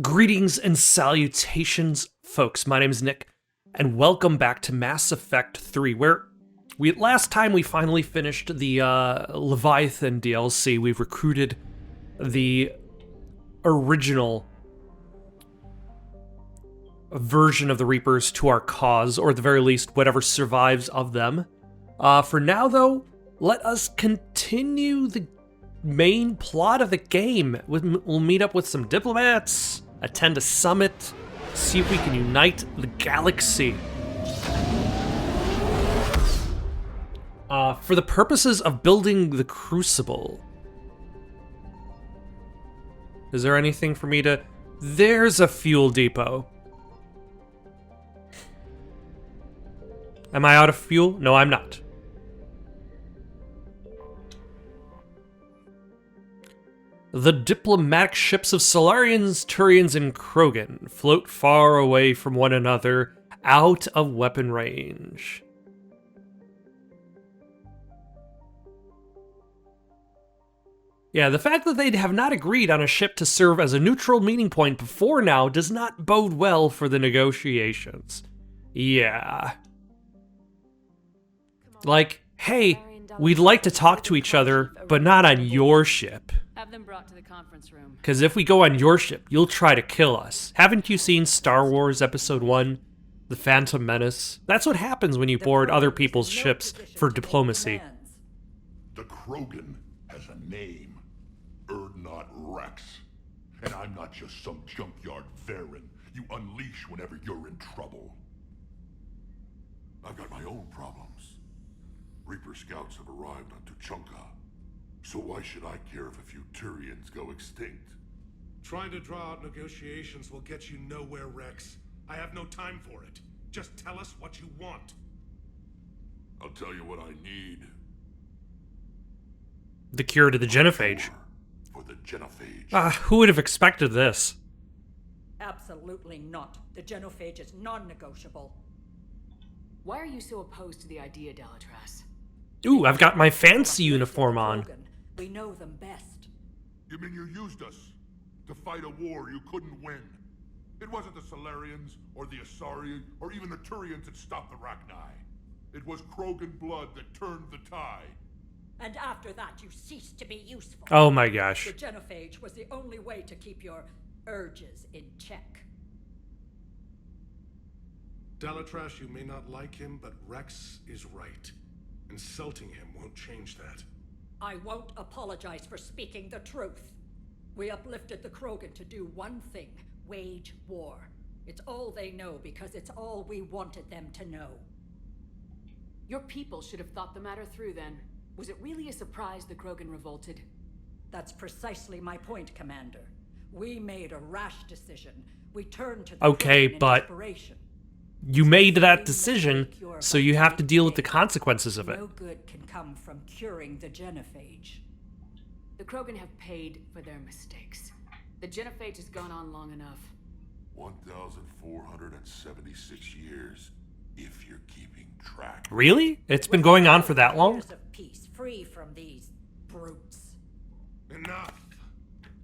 Greetings and salutations, folks. My name is Nick, and welcome back to Mass Effect 3, where last time we finally finished the Leviathan DLC. We've recruited the original version of the Reapers to our cause, or at the very least, whatever survives of them. For now, though, let us continue the main plot of the game. We'll meet up with some diplomats, attend a summit, see if we can unite the galaxy. For the purposes of building the Crucible. Is there anything for me to... There's a fuel depot. Am I out of fuel? No, I'm not. The diplomatic ships of Solarians, Turians, and Krogan float far away from one another, out of weapon range. Yeah, the fact that they have not agreed on a ship to serve as a neutral meeting point before now does not bode well for the negotiations. Yeah. Like, hey, we'd like to talk to each other, but not on your ship. Have them brought to the conference room. Because if we go on your ship, you'll try to kill us. Haven't you seen Star Wars Episode 1, The Phantom Menace? That's what happens when you board other people's ships for diplomacy. The Krogan has a name. Erdnot Rex. And I'm not just some junkyard Varen you unleash whenever you're in trouble. I've got my own problems. Reaper scouts have arrived on Tuchanka. So why should I care if a few Turians go extinct? Trying to draw out negotiations will get you nowhere, Rex. I have no time for it. Just tell us what you want. I'll tell you what I need. The cure to the genophage. For the genophage. Who would have expected this? Absolutely not. The genophage is non-negotiable. Why are you so opposed to the idea, Delatras? Ooh, I've got my fancy uniform on. We know them best. You mean you used us to fight a war you couldn't win? It wasn't the Solarians, or the Asari, or even the Turians that stopped the Rachni. It was Krogan blood that turned the tide. And after that, you ceased to be useful. Oh my gosh. The genophage was the only way to keep your urges in check. Delatras, you may not like him, but Rex is right. Insulting him won't change that. I won't apologize for speaking the truth. We uplifted the Krogan to do one thing: wage war. It's all they know because it's all we wanted them to know. Your people should have thought the matter through then. Was it really a surprise the Krogan revolted? That's precisely my point, Commander. We made a rash decision. We turned to the Okay, Krogan in but desperation. you made that decision, so you have to deal with the consequences of it. No good can come from curing the genophage. The Krogan have paid for their mistakes. The genophage has gone on long enough. 1,476 years, if you're keeping track. Really? It's been going on for that long? Years of peace, free from these brutes. Enough!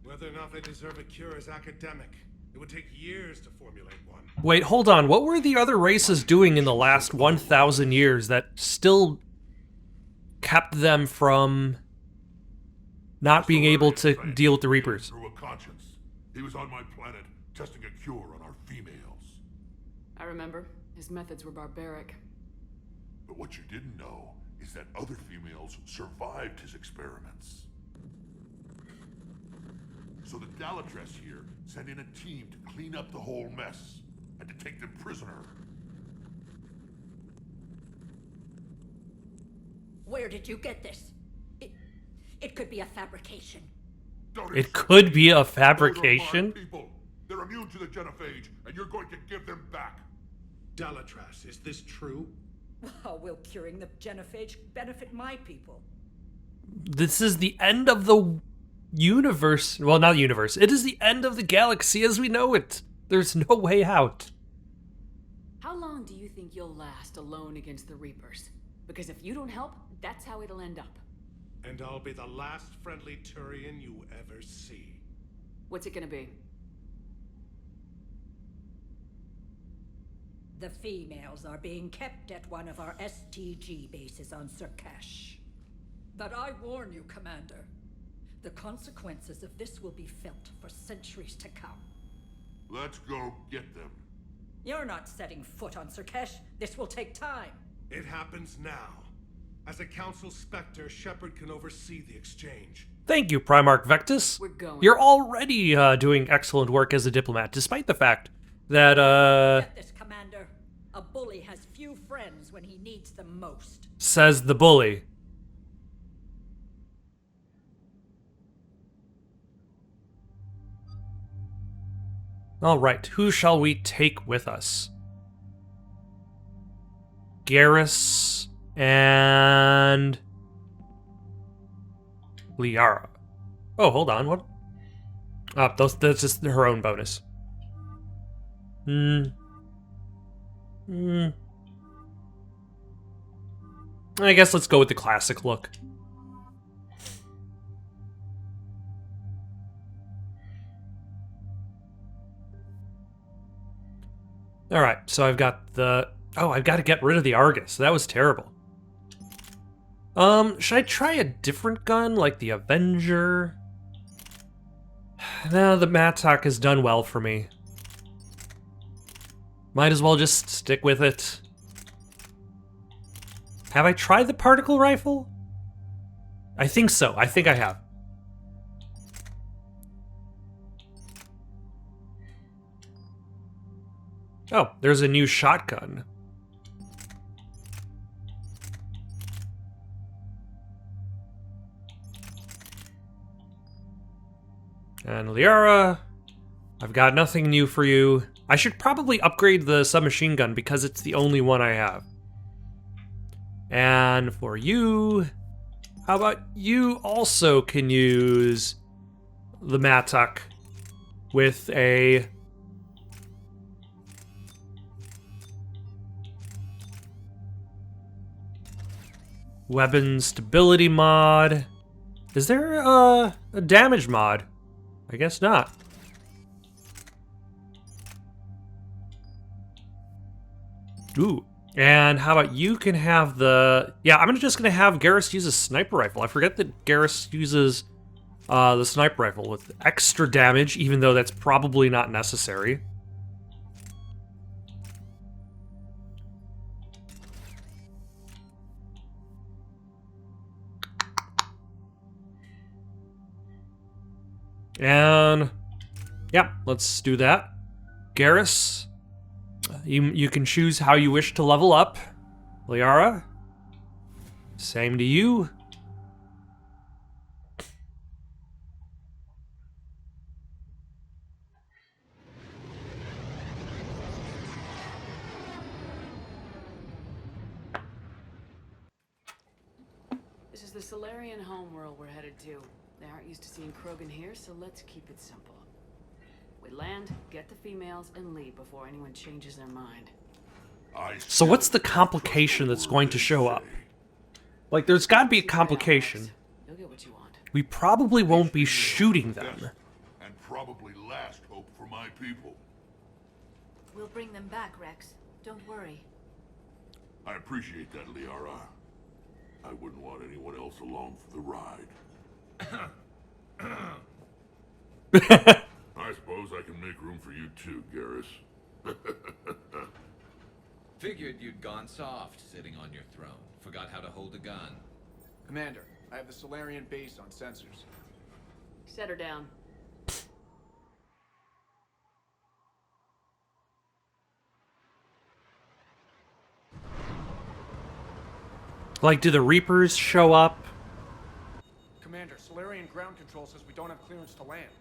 Whether or not they deserve a cure is academic. It would take years to formulate one. Wait, hold on. What were the other races doing in the last 1,000 years that still kept them from not being able to deal with the Reapers? Through a conscience. He was on my planet, testing a cure on our females. I remember. His methods were barbaric. But what you didn't know is that other females survived his experiments. So the Delatras here sent in a team to clean up the whole mess and to take them prisoner. Where did you get this? It could be a fabrication. It could be a Those are fabrication. my people. They're immune to the genophage, and you're going to give them back. Delatras, is this true? How will curing the genophage benefit my people? This is the end of the universe. Well, not the universe. It is the end of the galaxy as we know it. There's no way out. How long do you think you'll last alone against the Reapers? Because if you don't help, that's how it'll end up. And I'll be the last friendly Turian you ever see. What's it gonna be? The females are being kept at one of our STG bases on Surkash. But I warn you, Commander. The consequences of this will be felt for centuries to come. Let's go get them. You're not setting foot on Surkash. This will take time. It happens now. As a Council Spectre, Shepard can oversee the exchange. Thank you, Primarch Vectus. We're going. You're already doing excellent work as a diplomat, despite the fact that, Get this, Commander. A bully has few friends when he needs them most. says the bully. Alright, who shall we take with us? Garrus and Liara. Oh, hold on, what? That's just her own bonus. I guess let's go with the classic look. Alright, so I've got the... Oh, I've got to get rid of the Argus. That was terrible. Should I try a different gun, like the Avenger? No, the Mattock has done well for me. Might as well just stick with it. Have I tried the particle rifle? I think so. I think I have. Oh, there's a new shotgun. And Liara, I've got nothing new for you. I should probably upgrade the submachine gun because it's the only one I have. And for you, how about you also can use the Mattock with a... weapon stability mod. Is there a damage mod? I guess not. Ooh. And how about you can have the... Yeah, I'm just going to have Garrus use a sniper rifle. I forget that Garrus uses the sniper rifle with extra damage, even though that's probably not necessary. And yeah, let's do that. Garrus, you can choose how you wish to level up. Liara, same to you. This is the Solarian homeworld we're headed to. They aren't used to seeing Krogan here, so let's keep it simple. We land, get the females, and leave before anyone changes their mind. So what's the complication that's going to show up? Like, there's got to be a complication. You'll get what you want. We probably won't be shooting them. And probably last hope for my people. We'll bring them back, Rex. Don't worry. I appreciate that, Liara. I wouldn't want anyone else along for the ride. I suppose I can make room for you too, Garrus. Figured you'd gone soft sitting on your throne. Forgot how to hold a gun. Commander, I have the Solarian base on sensors. Set her down. Like, do the Reapers show up? Commander, Solarian ground control says we don't have clearance to land.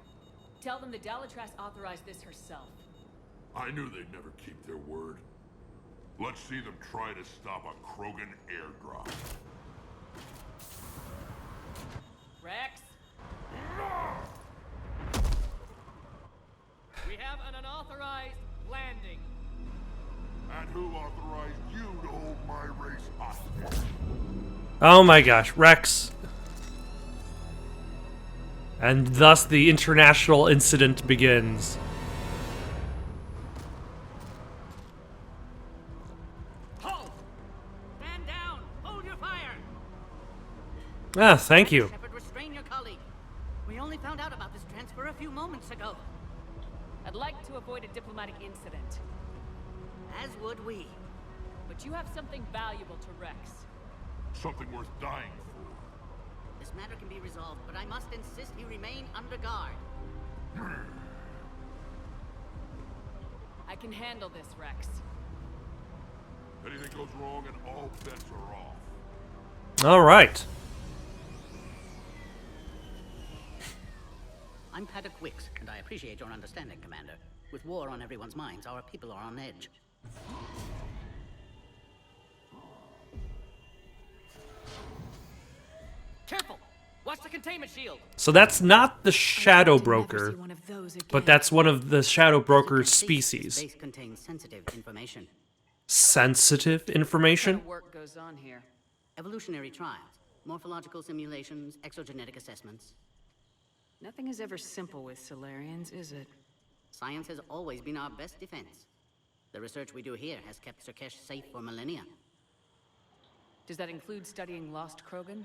Tell them the Dalatrass authorized this herself. I knew they'd never keep their word. Let's see them try to stop a Krogan airdrop. Rex? We have an unauthorized landing. And who authorized you to hold my race hostage? Oh my gosh, Rex. And thus the international incident begins. Ah, thank you. Shepard, restrain your colleague. We only found out about this transfer a few moments ago. I'd like to avoid a diplomatic incident. As would we. But you have something valuable to Rex. Something worth dying for. This matter can be resolved, but I must insist he remain under guard. I can handle this, Rex. Anything goes wrong and all bets are off. All right. I'm Paddock Wicks, and I appreciate your understanding, Commander. With war on everyone's minds, our people are on edge. Careful! Watch the containment shield! So that's not the Shadow Never see Broker, one of those again. but that's one of the Shadow Broker's As you can see, species. Space contains sensitive information. Sensitive What information? kind of work goes on here? Evolutionary trials, morphological simulations, exogenetic assessments. Nothing is ever simple with Solarians, is it? Science has always been our best defense. The research we do here has kept Surkesh safe for millennia. Does that include studying lost Krogan?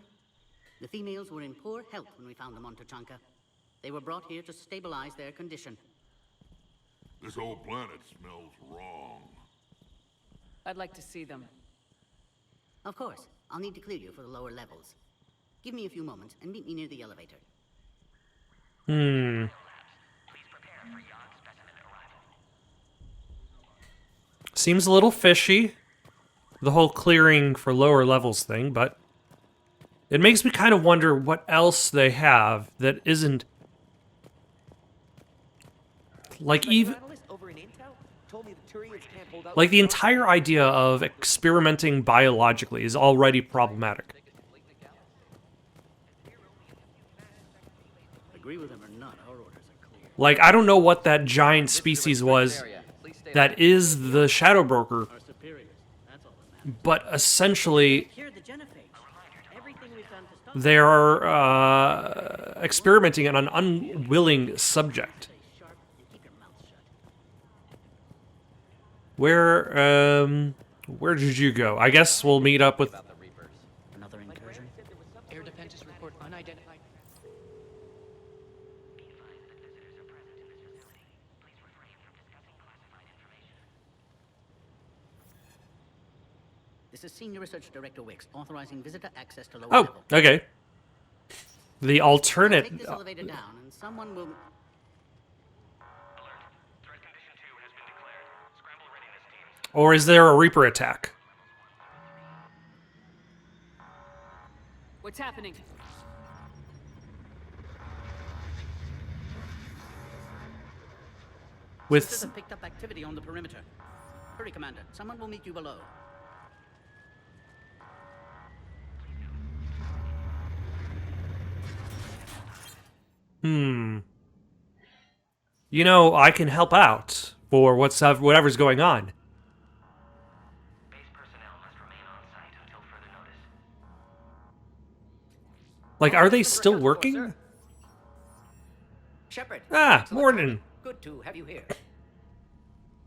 The females were in poor health when we found them on Tuchanka. They were brought here to stabilize their condition. This whole planet smells wrong. I'd like to see them. Of course, I'll need to clear you for the lower levels. Give me a few moments and meet me near the elevator. Seems a little fishy, the whole clearing for lower levels thing, but it makes me kind of wonder what else they have that isn't like even like the entire idea of experimenting biologically is already problematic. Agree with them or not, our orders are clear. Like, I don't know what that giant species was that is the Shadow Broker, Our superiors, that's all that matters. but essentially Cure the genophage. Everything we've done to stop they're experimenting on an unwilling subject. stay sharp and keep your mouth shut. Where did you go? I guess we'll meet up with... Another incursion? Air defenses report unidentified. This is Senior Research Director Wicks, authorizing visitor access to lower Oh, level. okay. The alternate... Take this elevator down, and someone will... Or is there a Reaper attack? What's happening? Sisters With... have picked up activity on the perimeter. Hurry, Commander. Someone will meet you below. You know, I can help out for whatever's going on. Base personnel must remain on site until further notice. Like, are they still working? Shepard. Ah, Morden. Good to have you here.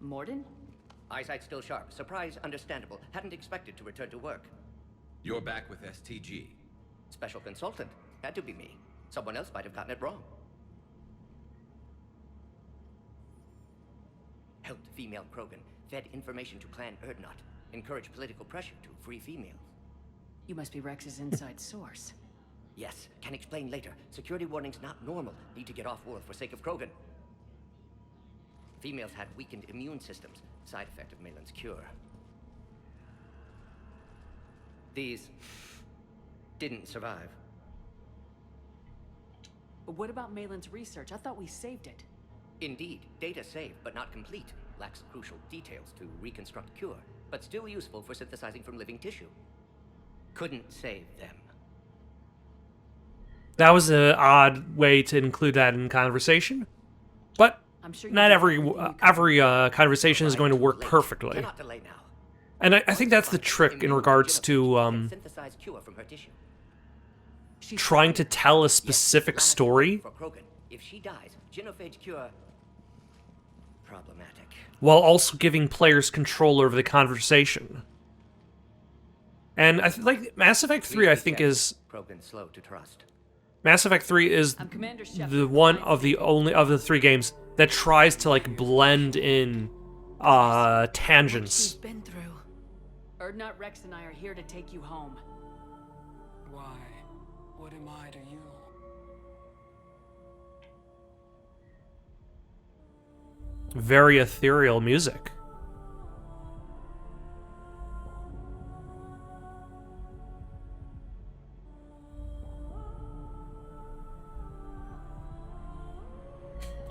Morden? Eyesight still sharp. Surprise understandable. Hadn't expected to return to work. You're back with STG. Special consultant. Had to be me. Someone else might have gotten it wrong. Helped female Krogan. Fed information to Clan Erdnot. Encouraged political pressure to free females. You must be Rex's inside source. Yes, can explain later. Security warnings not normal. Need to get off world for sake of Krogan. Females had weakened immune systems. Side effect of Malin's cure. These didn't survive. What about Malin's research? I thought we saved it. Indeed, data saved, but not complete. Lacks crucial details to reconstruct cure, but still useful for synthesizing from living tissue. Couldn't save them. That was an odd way to include that in conversation. But I'm sure not did every everything you could. conversation is going to work perfectly. Cannot delay now. And I think that's the trick in regards to Synthesize cure from her tissue. She's trying to tell a specific Last story for Krogan. If she dies, genophage cure problematic. while also giving players control over the conversation. And like Mass Effect 3, I think is Krogan slow to trust. Mass Effect 3 is I'm Commander Shepard. the one of the only of the 3 games that tries to like blend in tangents. She's been through. Erdnot, Rex, and I are here to take you home. Why? What am I to you? Very ethereal music.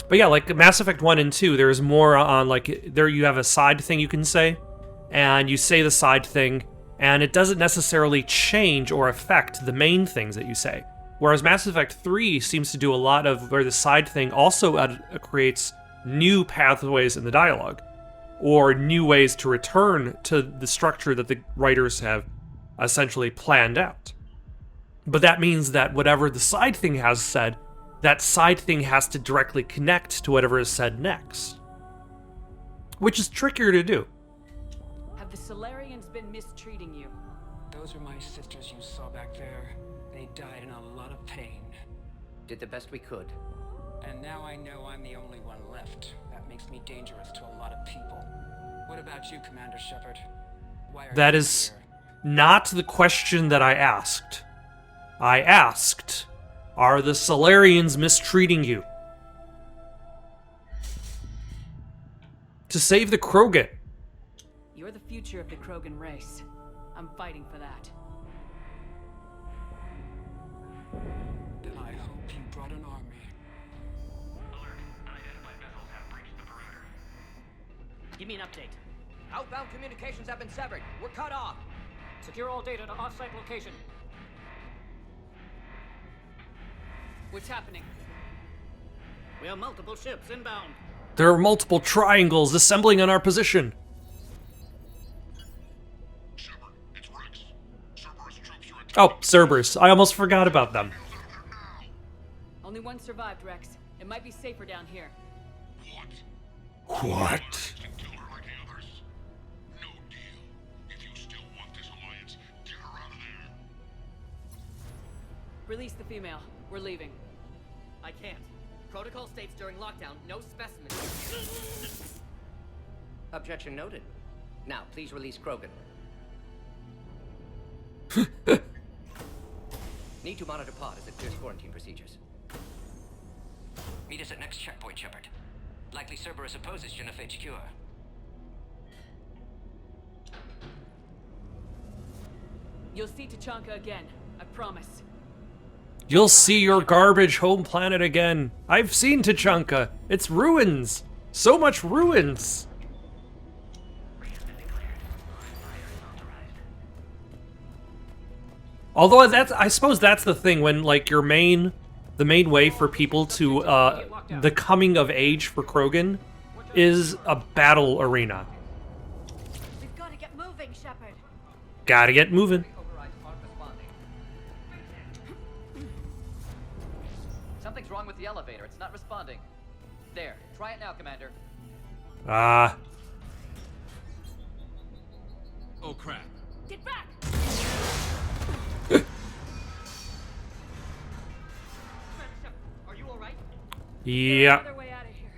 But yeah, like Mass Effect 1 and 2, there's more on like, there you have a side thing you can say, and you say the side thing, and it doesn't necessarily change or affect the main things that you say. Whereas Mass Effect 3 seems to do a lot of where the side thing also creates new pathways in the dialogue, or new ways to return to the structure that the writers have essentially planned out. But that means that whatever the side thing has said, that side thing has to directly connect to whatever is said next. Which is trickier to do. Have the Solarians been mistreating you? Those are my sisters you saw back there. They died in a lot of pain. Did the best we could. And now I know I'm the only one left. That makes me dangerous to a lot of people. What about you, Commander Shepard? Why are That you is here? not the question that I asked. I asked, are the Solarians mistreating you? To save the Krogan. You're the future of the Krogan race. I'm fighting for that. Then I hope you brought an army. Give me an update. Outbound communications have been severed. We're cut off. Secure all data to off-site location. What's happening? We have multiple ships inbound. There are multiple triangles assembling on our position. Shepard, it's Rex. Cerberus troops are attacking. Oh, Cerberus. I almost forgot about them. Only one survived, Rex. It might be safer down here. What? And kill her like the others? No deal. If you still want this alliance, get her out of there. Release the female. We're leaving. I can't. Protocol states during lockdown, no specimens. Objection noted. Now, please release Krogan. Need to monitor pod as it clears quarantine procedures. Meet us at next checkpoint, Shepard. Likely Cerberus opposes genophage cure. You'll see Tachanka again. I promise. You'll see your garbage home planet again. I've seen Tachanka. It's ruins. So much ruins. Although I suppose that's the thing when like the main way for people to the coming of age for Krogan is a battle arena. We've got to get moving, Shepard. Gotta get moving. Overrides aren't responding. Something's wrong with the elevator. It's not responding. There. Try it now, Commander. Ah. Oh crap. Get back! Are you alright? Yeah. Other way out of here.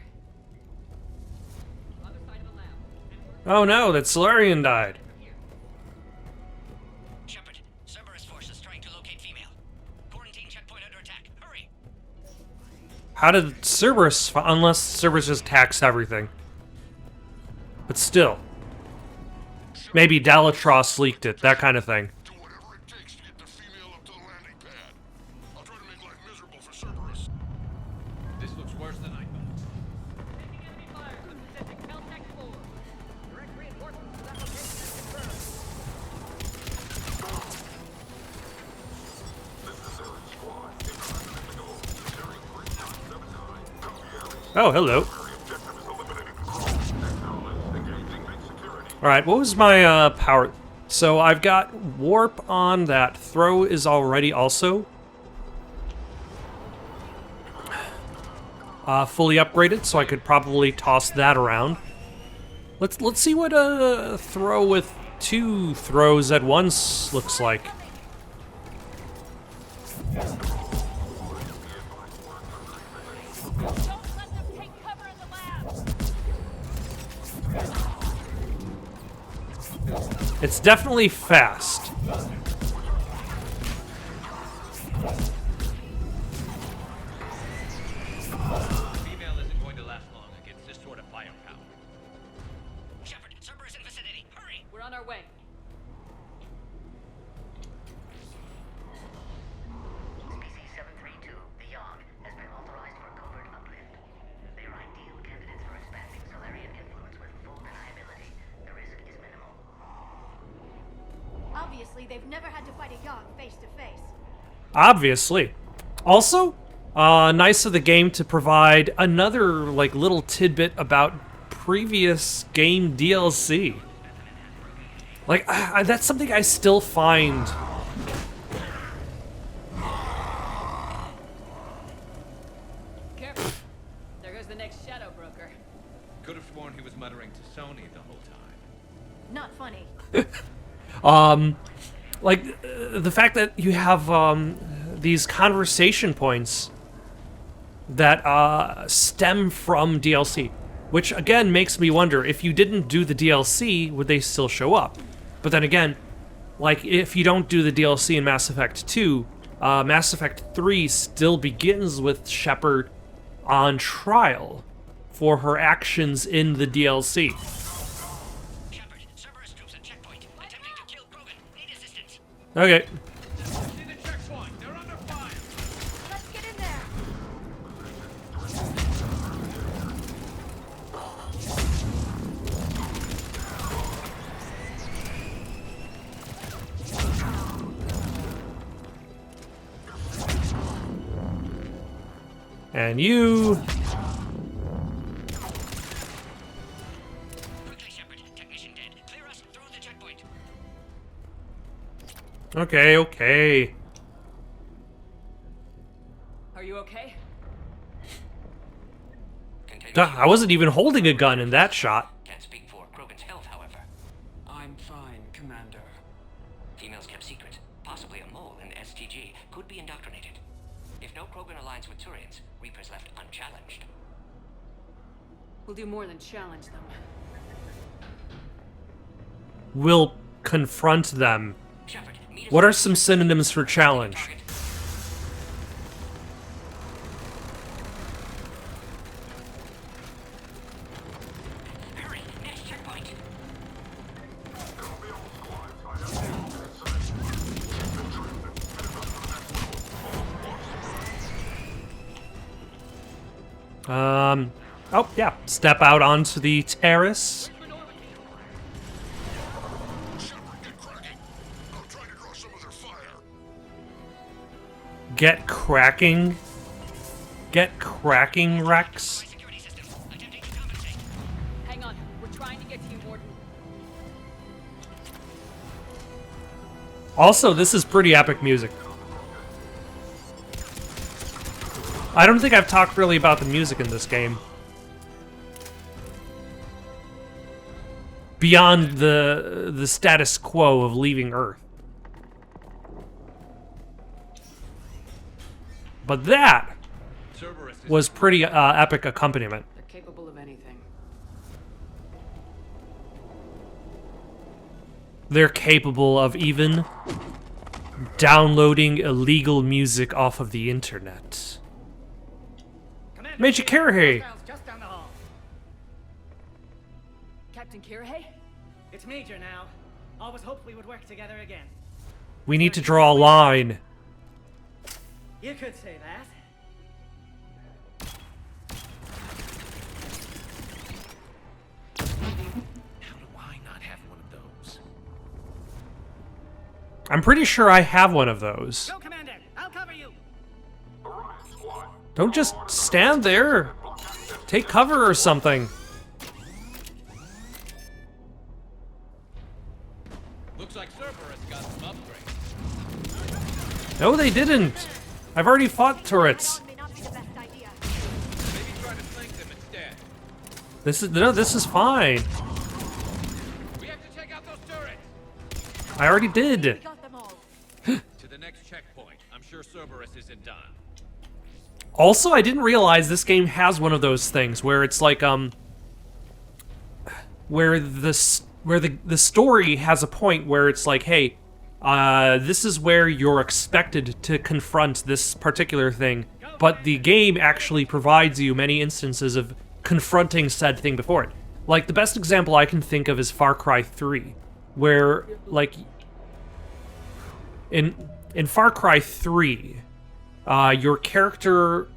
Other side of the lab. Oh no, that Solarian died. Shepard, Cerberus forces trying to locate female. Quarantine checkpoint under attack. Hurry! How did Cerberus, unless Cerberus just attacks everything. But still. Maybe Dalatros leaked it, that kind of thing. Do whatever it takes to get the female up to the landing pad. I'll try to make life miserable for Cerberus. This looks worse than I thought. Taking enemy fire. I'm detecting Caltech 4. Direct reinforcements to that location is confirmed. Oh, hello. Alright, what was my power? So I've got warp on, that throw is already also fully upgraded, so I could probably toss that around. Let's see what a throw with 2 throws at once, looks like. It's definitely fast. Female isn't going to last long against this sort of firepower. Shepard, Cerberus in vicinity. Hurry! We're on our way. Species 732, the Yogg, has been authorized for covert uplift. They are ideal candidates for expanding Solarian influence with full deniability. The risk is minimal. Obviously, they've never had to fight a Yogg face to face. Obviously. Also, nice of the game to provide another like little tidbit about previous game DLC. Like, that's something I still find. Careful. There goes the next shadow broker. Could have sworn he was muttering to Sony the whole time. Not funny. Like, the fact that you have these conversation points that stem from DLC, which again makes me wonder, if you didn't do the DLC, would they still show up? But then again, like, if you don't do the DLC in Mass Effect 2, Mass Effect 3 still begins with Shepard on trial for her actions in the DLC. Shepard, Cerberus troops at checkpoint. Attempting to kill Krogan. Need assistance. Okay. See the checkpoint. They're under fire. Let's get in there. And you... Quickly, Shepard. Technician dead. Clear us through the checkpoint. Okay, okay. Are you okay? I wasn't even holding a gun in that shot. Can't speak for Krogan's health, however. I'm fine, Commander. Females kept secret. Possibly a mole in STG. Could be indoctrinated. If no Krogan aligns with Turians, Reapers left unchallenged. We'll do more than challenge them. We'll confront them. Shepard, meet us. What are some synonyms for challenge? Target. Hurry, next checkpoint. Oh, yeah. Step out onto the terrace. Shepard, get cracking. I'll try to draw some of their fire. Get cracking. Get cracking, Rex. Security system. Attempting to compensate. Hang on. We're trying to get to you, Warden. Also, this is pretty epic music. I don't think I've talked really about the music in this game. Beyond the status quo of leaving Earth. But that Cerberus is was pretty epic accompaniment. They're capable of anything. They're capable of even downloading illegal music off of the internet. Major Kirihei! Just down the hall. Captain Kirihei? It's Major now. Always hoped we would work together again. We need to draw a line. You could say that. How do I not have one of those? I'm pretty sure I have one of those. Go, Commander. I'll cover you. Don't just stand there. Take cover or something. Looks like Cerberus got some upgrades. No, they didn't. I've already fought turrets. May not be the best idea. Maybe try to flank them instead. This is fine. We have to take out those turrets. I already did. To the next checkpoint. I'm sure Cerberus isn't done. Also, I didn't realize this game has one of those things where it's like where the story has a point where it's like, hey, this is where you're expected to confront this particular thing, but the game actually provides you many instances of confronting said thing before it. Like, the best example I can think of is Far Cry 3, where, like, in Far Cry 3, your character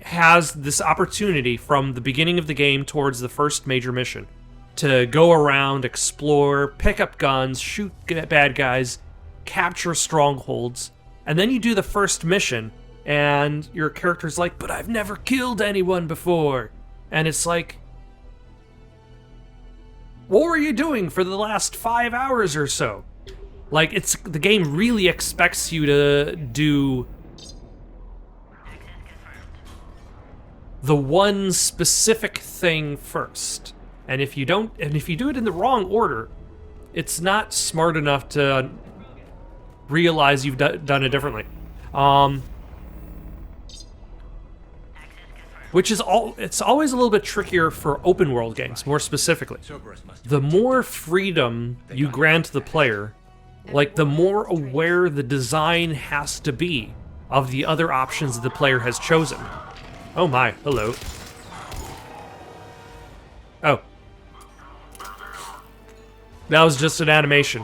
has this opportunity from the beginning of the game towards the first major mission to go around, explore, pick up guns, shoot bad guys, capture strongholds, and then you do the first mission, and your character's like, but I've never killed anyone before. And it's like, what were you doing for the last 5 hours or so? Like, the game really expects you to do the one specific thing first. And if you do it in the wrong order, it's not smart enough to realize you've done it differently. Which is it's always a little bit trickier for open world games, more specifically. The more freedom you grant the player, like, the more aware the design has to be of the other options the player has chosen. Oh my, hello. Oh. That was just an animation.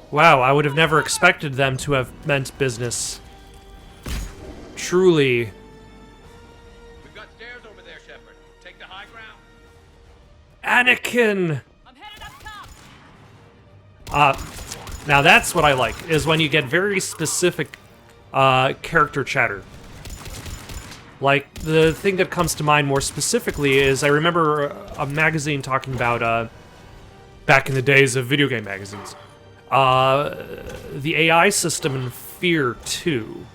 Wow, I would have never expected them to have meant business. Truly. We've got stairs over there, Shepard. Take the high ground. Anakin! I'm headed up top. Now that's what I like, is when you get very specific character chatter. Like, the thing that comes to mind more specifically is I remember a magazine talking about, back in the days of video game magazines, the AI system in Fear 2,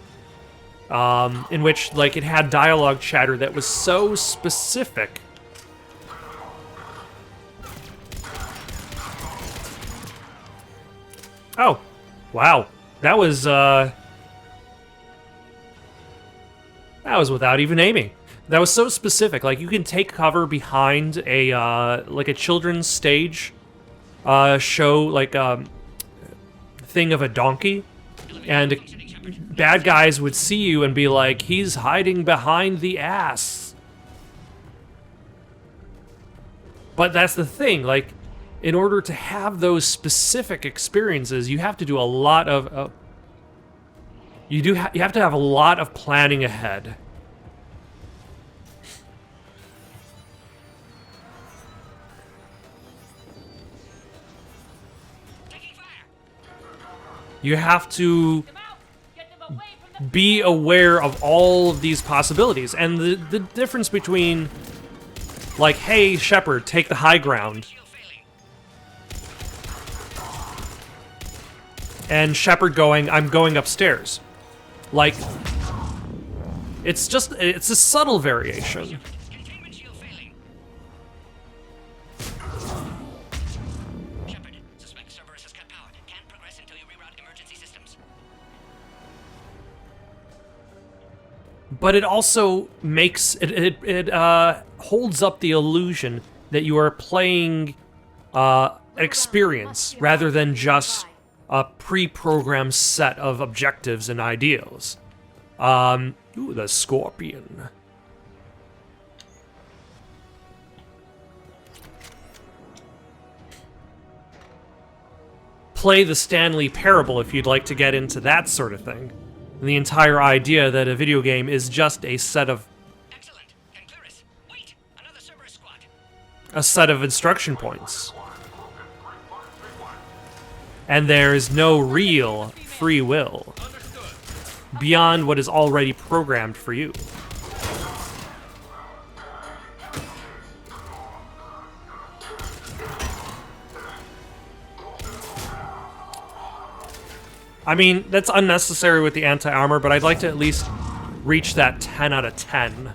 in which, like, it had dialogue chatter that was so specific. Oh, wow. That was without even aiming. That was so specific. Like, you can take cover behind a, like a children's stage, show, like, thing of a donkey, and bad guys would see you and be like, he's hiding behind the ass. But that's the thing, like, in order to have those specific experiences, you have to do a lot of you have to have a lot of planning ahead. You have to be aware of all of these possibilities. And the difference between, like, hey, Shepard, take the high ground, and Shepard going, I'm going upstairs. Like, it's a subtle variation. But it also makes it holds up the illusion that you are playing an experience rather than just a pre-programmed set of objectives and ideals. Ooh, the Scorpion. Play the Stanley Parable if you'd like to get into that sort of thing. And the entire idea that a video game is just a set of... Excellent. Clearus. Wait! Another Cerberus squad. A set of instruction points. And there is no real free will beyond what is already programmed for you. I mean, that's unnecessary with the anti-armor, but I'd like to at least reach that 10 out of 10.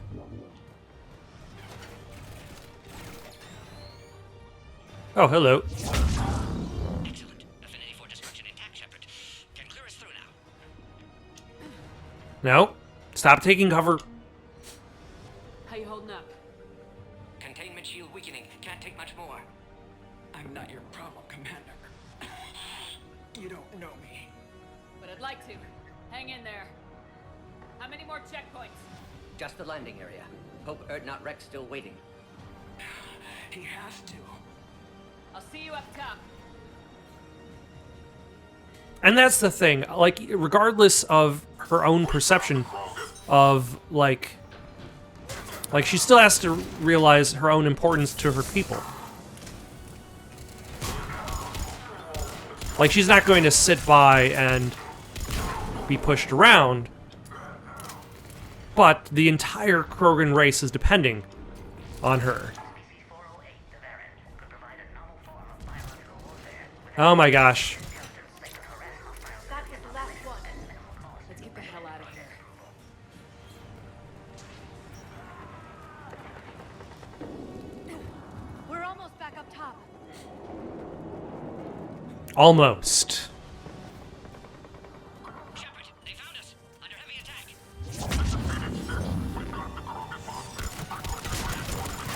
Oh, hello. Excellent. Affinity for destruction intact, Shepard. Can clear us through now. No. Stop taking cover. How you holding up? Containment shield weakening. Can't take much more. I'm not your problem, Commander. You don't know me. But I'd like to. Hang in there. How many more checkpoints? Just the landing area. Hope Erdnot Rex still waiting. He has to. I'll see you up top. And that's the thing. Like, regardless of her own perception of, like she still has to realize her own importance to her people. Like, she's not going to sit by and be pushed around, but the entire Krogan race is depending on her. Oh my gosh. That is the last one. Let's get the hell out of here. We're almost back up top. Almost. Shepard, they found us. Under heavy attack.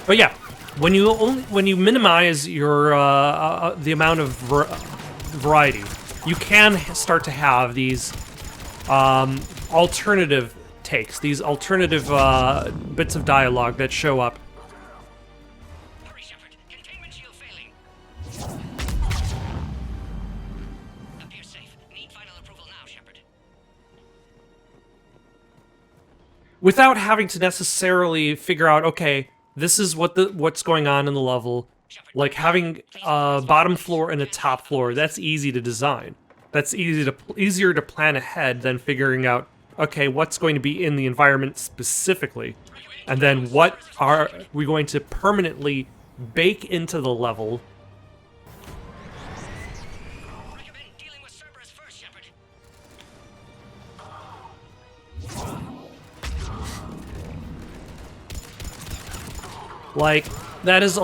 But yeah, when you minimize your the amount of variety, you can start to have these alternative takes, these alternative bits of dialogue that show up. Hurry, Shepard. Containment shield failing. Appears safe. Need final approval now, Shepard. Without having to necessarily figure out, okay, this is what's going on in the level. Like having a bottom floor and a top floor, that's easy to design. That's easier to plan ahead than figuring out, okay, what's going to be in the environment specifically, and then what are we going to permanently bake into the level. Recommend dealing with Cerberus first, Shepard. Like, that is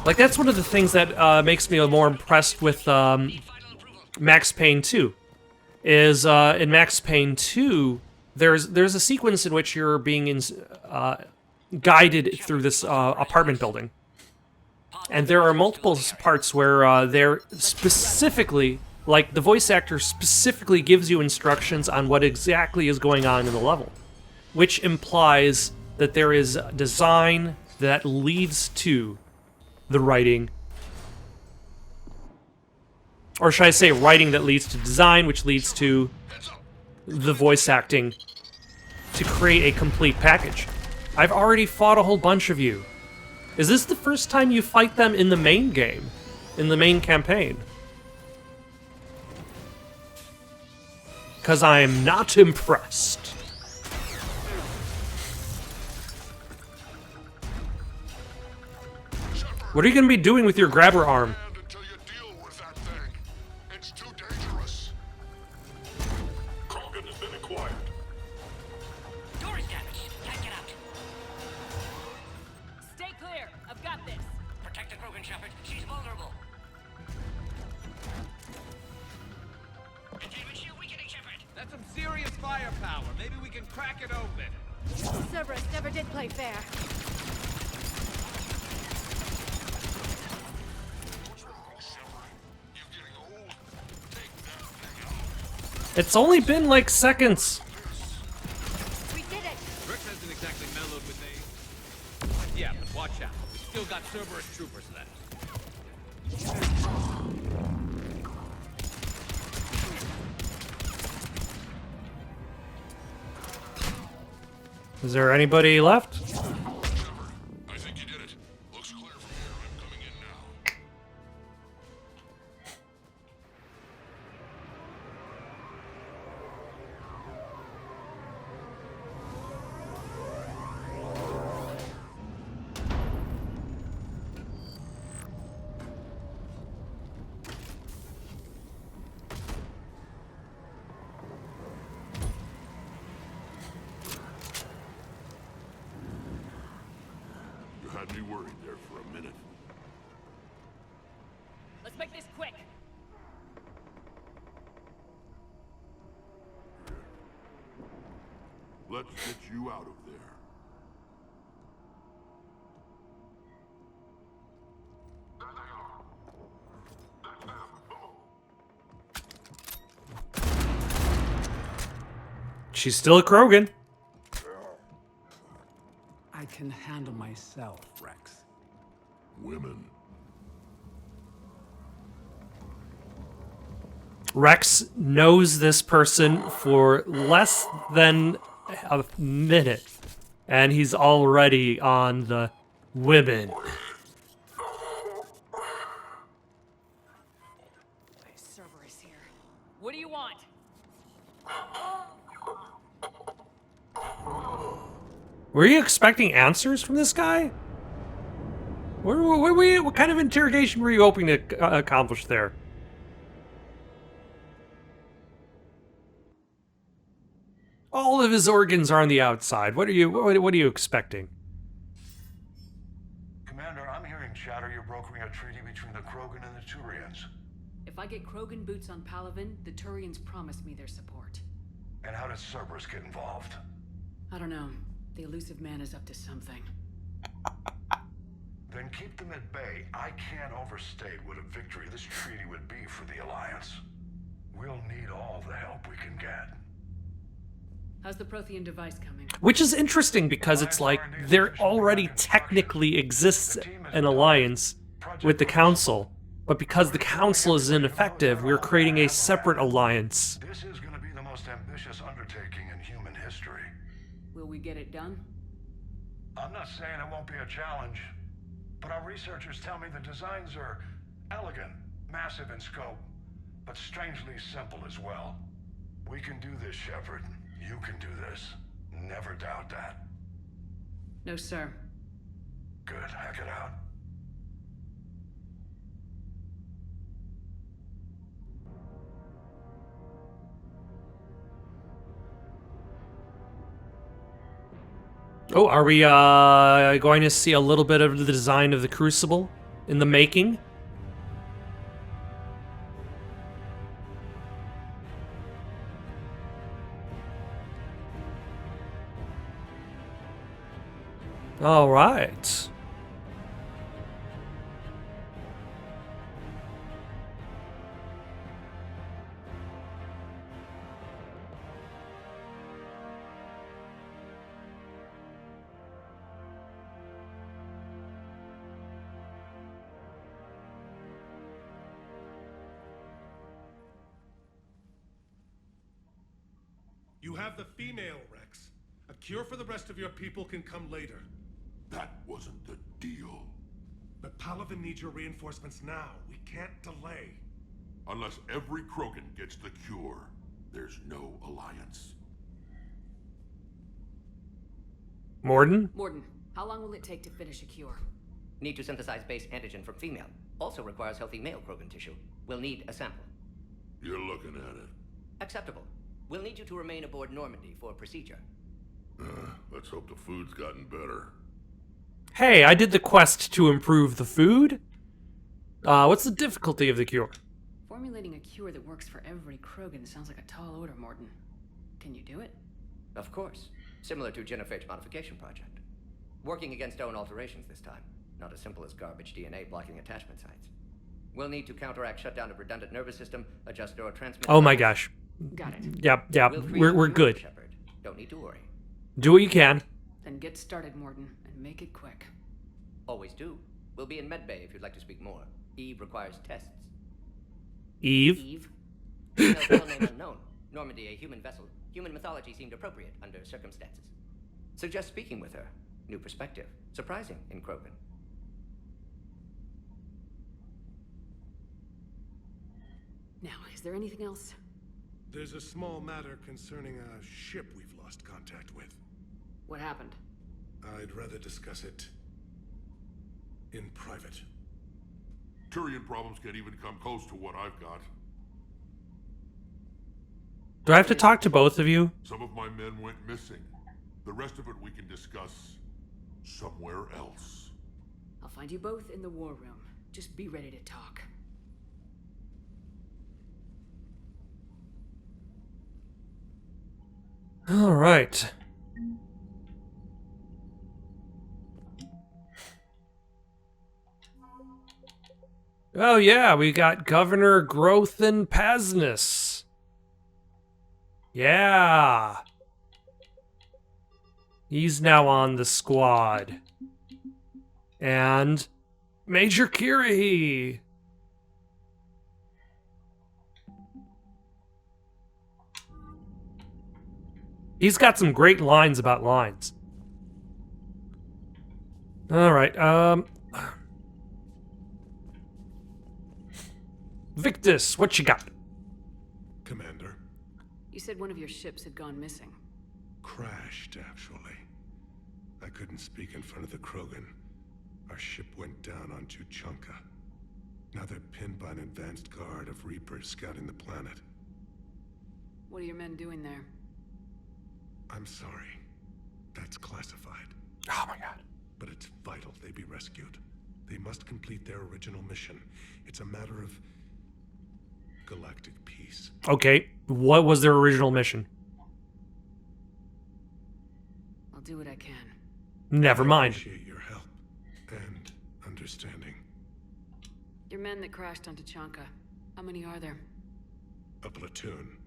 like, that's one of the things that makes me more impressed with Max Payne 2. Is in Max Payne 2, there's a sequence in which you're being guided through this apartment building, and there are multiple parts where they're specifically, like, the voice actor specifically gives you instructions on what exactly is going on in the level, which implies that there is design that leads to the writing. Or should I say writing that leads to design, which leads to the voice acting to create a complete package. I've already fought a whole bunch of you. Is this the first time you fight them in the main game? In the main campaign? Because I am not impressed. What are you going to be doing with your grabber arm? Until you deal with that thing. It's too dangerous. Krogan has been acquired. Door is damaged. Can't get out. Stay clear. I've got this. Protect the Krogan, Shepard. She's vulnerable. Containment shield weakening, Shepard. That's some serious firepower. Maybe we can crack it open. Cerberus never did play fair. It's only been like seconds. We did it. Rex hasn't exactly mellowed with age. Yeah, but watch out. We still got Cerberus troopers left. Is there anybody left? I think you did it. Looks clear from here. I'm coming in now. Had me worried there for a minute. Let's make this quick. Let's get you out of there. She's still a Krogan. I can handle myself, Rex. Women. Rex knows this person for less than a minute, and he's already on the women. Cerberus here. What do you want? Were you expecting answers from this guy? What kind of interrogation were you hoping to accomplish there? All of his organs are on the outside. What are you expecting? Commander, I'm hearing chatter you're brokering a treaty between the Krogan and the Turians. If I get Krogan boots on Palaven, the Turians promise me their support. And how does Cerberus get involved? I don't know. The elusive man is up to something. Then keep them at bay. I can't overstate what a victory this treaty would be for the Alliance. We'll need all the help we can get. How's the Prothean device coming? Which is interesting because it's like there already technically exists an alliance with the Council, but because the Council is ineffective, we're creating a separate alliance. This is going to be the most ambitious undertaking in human history. Will we get it done? I'm not saying it won't be a challenge, but our researchers tell me the designs are elegant, massive in scope, but strangely simple as well. We can do this, Shepard. You can do this. Never doubt that. No, sir. Good. Hack it out. Oh, are we going to see a little bit of the design of the Crucible in the making? All right. You have the female, Rex. A cure for the rest of your people can come later. That wasn't the deal. But Palaven needs your reinforcements now. We can't delay. Unless every Krogan gets the cure, there's no alliance. Morden? Morden, how long will it take to finish a cure? Need to synthesize base antigen from female. Also requires healthy male Krogan tissue. We'll need a sample. You're looking at it. Acceptable. We'll need you to remain aboard Normandy for procedure. Let's hope the food's gotten better. Hey, I did the quest to improve the food. What's the difficulty of the cure? Formulating a cure that works for every Krogan sounds like a tall order, Morden. Can you do it? Of course. Similar to genophage modification project. Working against own alterations this time. Not as simple as garbage DNA blocking attachment sites. We'll need to counteract shutdown of redundant nervous system, adjust neurotransmitter. Oh my gosh. Got it. Yep, we're good. Shepard. Don't need to worry. Do what you can. Then get started, Morden, and make it quick. Always do. We'll be in medbay if you'd like to speak more. Eve requires tests. Eve? Eve? Female's real name unknown. Normandy, a human vessel. Human mythology seemed appropriate under circumstances. Suggest speaking with her. New perspective. Surprising in Krogan. Now, is there anything else? There's a small matter concerning a ship we've lost contact with. What happened? I'd rather discuss it in private. Turian problems can't even come close to what I've got. Do I have to talk to both of you? Some of my men went missing. The rest of it we can discuss somewhere else. I'll find you both in the war room. Just be ready to talk. All right. Oh yeah, we got Governor Growth and Pasness. Yeah. He's now on the squad. And Major Kirahi. He's got some great lines about lines. All right, Victus, what you got? Commander. You said one of your ships had gone missing. Crashed, actually. I couldn't speak in front of the Krogan. Our ship went down on Tuchanka. Now they're pinned by an advanced guard of Reapers scouting the planet. What are your men doing there? I'm sorry. That's classified. Oh my god. But it's vital they be rescued. They must complete their original mission. It's a matter of galactic peace. Okay, what was their original mission? I'll do what I can. Never mind. I appreciate your help and understanding. Your men that crashed on Tuchanka. How many are there? A platoon.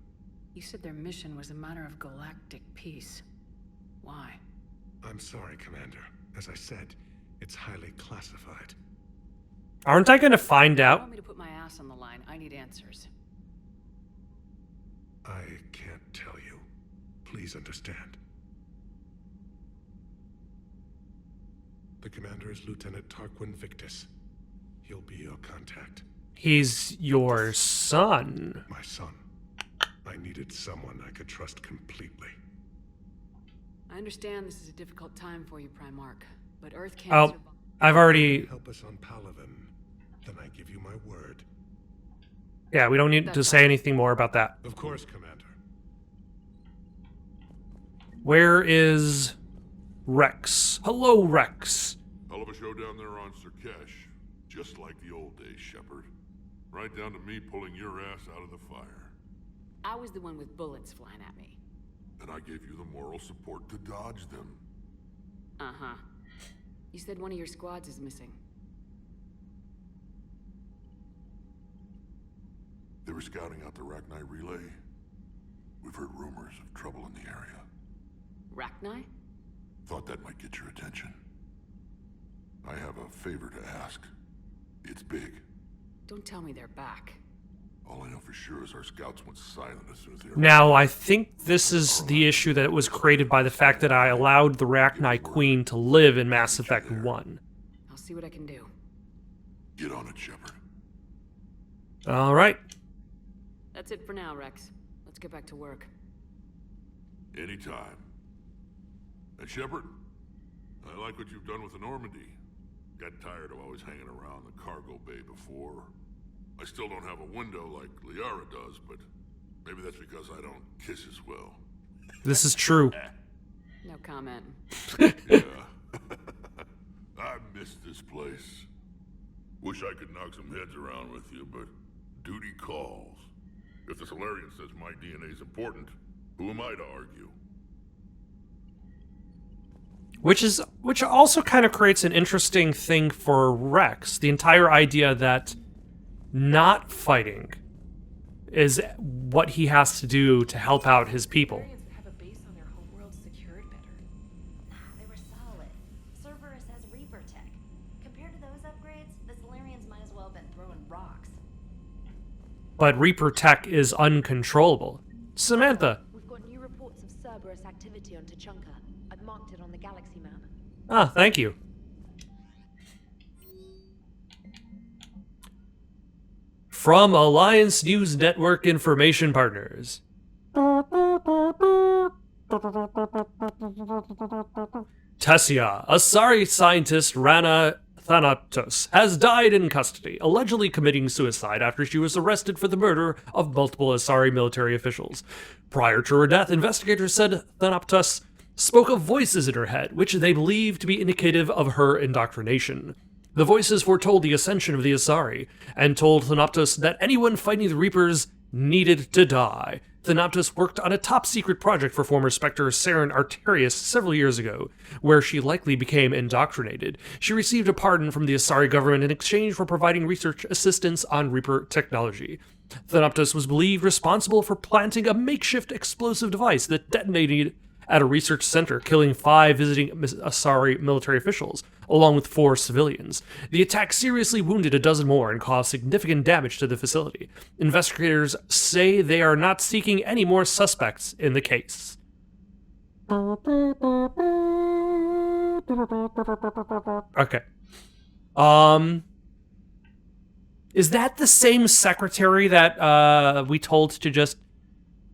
You said their mission was a matter of galactic peace. Why? I'm sorry, Commander. As I said, it's highly classified. Aren't I gonna find You out? want me to put my ass on the line? I need answers. I can't tell you. Please understand. The commander is Lieutenant Tarquin Victus. He'll be your contact. He's your son. My son. I needed someone I could trust completely. I understand this is a difficult time for you, Primarch, but Earth can't Oh, survive. I've already... Help us on Palaven. Then I give you my word. Yeah, we don't need to say anything more about that. Of course, Commander. Where is Rex? Hello, Rex. Hell of a show down there on Surkesh. Just like the old days, Shepard. Right down to me pulling your ass out of the fire. I was the one with bullets flying at me. And I gave you the moral support to dodge them. Uh-huh. You said one of your squads is missing. They were scouting out the Rachni relay. We've heard rumors of trouble in the area. Rachni? Thought that might get your attention. I have a favor to ask. It's big. Don't tell me they're back. All I know for sure is our scouts went silent as soon as they Now, I think this is the issue that was created by the fact that I allowed the Rachni Queen to live in Mass Effect 1. I'll see what I can do. Get on it, Shepard. All right. That's it for now, Rex. Let's get back to work. Anytime. And Shepard, I like what you've done with the Normandy. Got tired of always hanging around the cargo bay before. I still don't have a window like Liara does, but maybe that's because I don't kiss as well. This is true. No comment. Yeah. I miss this place. Wish I could knock some heads around with you, but duty calls. If the Solarian says my DNA is important, who am I to argue? Which also kind of creates an interesting thing for Rex. The entire idea that not fighting is what he has to do to help out his people. Have a base on their homeworld secured better. They were solid. Cerberus has Reaper tech. Compared to those upgrades, the Solarians might as well have been throwing rocks. But Reaper tech is uncontrollable. Samantha. We've got new reports of Cerberus activity on Tuchanka. I've marked it on the galaxy map. Ah, thank you. From Alliance News Network Information Partners. Tessia, a Asari scientist Rana Thanaptos, has died in custody, allegedly committing suicide after she was arrested for the murder of multiple Asari military officials. Prior to her death, investigators said Thanaptos spoke of voices in her head, which they believe to be indicative of her indoctrination. The voices foretold the ascension of the Asari, and told Thanoptos that anyone fighting the Reapers needed to die. Thanoptos worked on a top-secret project for former Spectre Saren Arterius several years ago, where she likely became indoctrinated. She received a pardon from the Asari government in exchange for providing research assistance on Reaper technology. Thanoptos was believed responsible for planting a makeshift explosive device that detonated at a research center, killing 5 visiting Asari military officials, along with 4 civilians. The attack seriously wounded a dozen more and caused significant damage to the facility. Investigators say they are not seeking any more suspects in the case. Okay. Is that the same secretary that we told to just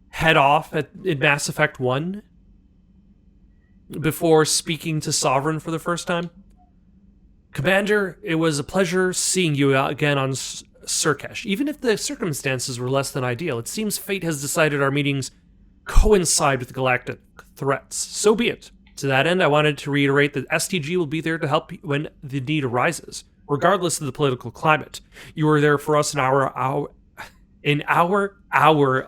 head off in Mass Effect 1? Before speaking to Sovereign for the first time? Commander, it was a pleasure seeing you again on Surkesh. Even if the circumstances were less than ideal, it seems fate has decided our meetings coincide with galactic threats. So be it. To that end, I wanted to reiterate that STG will be there to help when the need arises, regardless of the political climate. You were there for us in our hour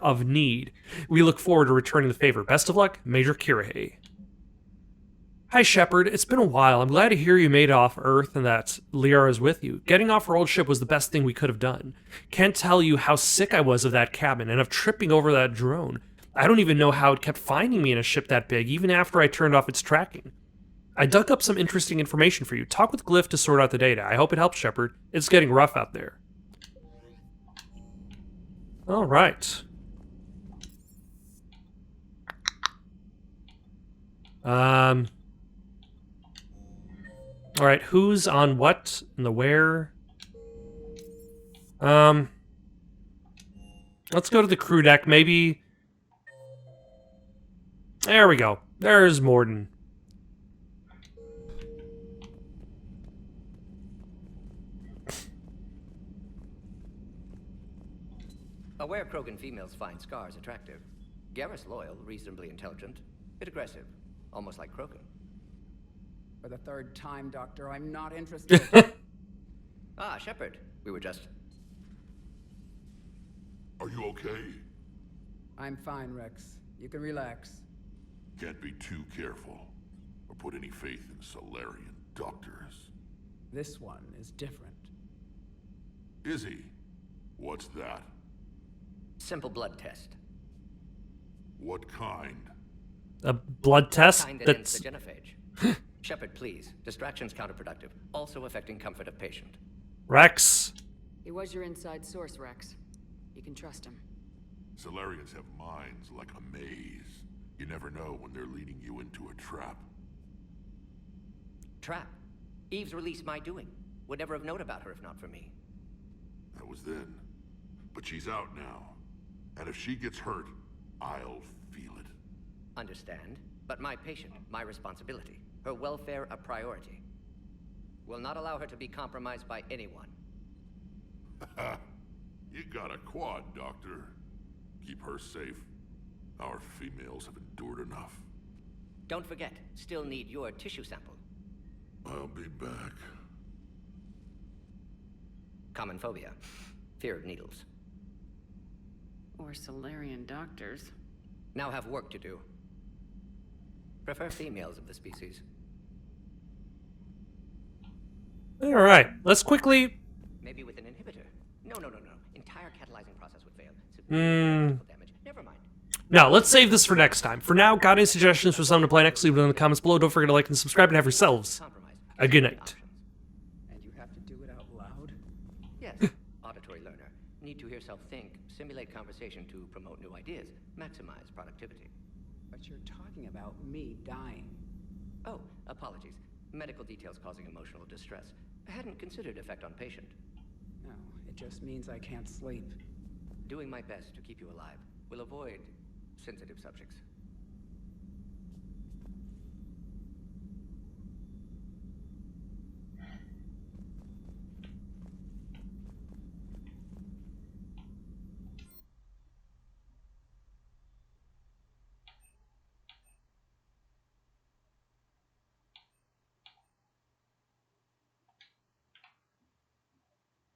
of need. We look forward to returning the favor. Best of luck, Major Kirihei. Hi, Shepard. It's been a while. I'm glad to hear you made it off Earth and that Liara is with you. Getting off our old ship was the best thing we could have done. Can't tell you how sick I was of that cabin and of tripping over that drone. I don't even know how it kept finding me in a ship that big, even after I turned off its tracking. I dug up some interesting information for you. Talk with Glyph to sort out the data. I hope it helps, Shepard. It's getting rough out there. All right. All right, who's on what and the where? Let's go to the crew deck. Maybe. There we go. There's Morden. Aware Krogan females find scars attractive. Garrus loyal, reasonably intelligent, bit aggressive, almost like Krogan. For the 3rd time, Doctor, I'm not interested. Ah, Shepard. We were just... Are you okay? I'm fine, Rex. You can relax. Can't be too careful, or put any faith in Solarian doctors. This one is different. Is he? What's that? Simple blood test. What kind? A blood test? Kind that ends the genophage. Shepard, please. Distraction's counterproductive. Also affecting comfort of patient. Rex. He was your inside source, Rex. You can trust him. Solarians have minds like a maze. You never know when they're leading you into a trap. Trap? Eve's release my doing. Would never have known about her if not for me. That was then. But she's out now. And if she gets hurt, I'll feel it. Understand. But my patient, my responsibility. Her welfare a priority. Will not allow her to be compromised by anyone. You got a quad, Doctor. Keep her safe. Our females have endured enough. Don't forget, still need your tissue sample. I'll be back. Common phobia. Fear of needles. Or Solarian doctors. Now have work to do. Prefer females of the species. All right, let's quickly... Maybe with an inhibitor. No. Entire catalyzing process would fail. Damage. Never mind. No, let's save this for next time. For now, got any suggestions for someone to play next? Leave it in the comments below. Don't forget to like and subscribe and have yourselves a good night. And you have to do it out loud? Yes. Auditory learner. Need to hear self think, simulate conversation to promote new ideas, maximize productivity. But you're talking about me dying. Oh, apologies. Medical details causing emotional distress. I hadn't considered effect on patient. No, it just means I can't sleep. Doing my best to keep you alive. Will avoid sensitive subjects.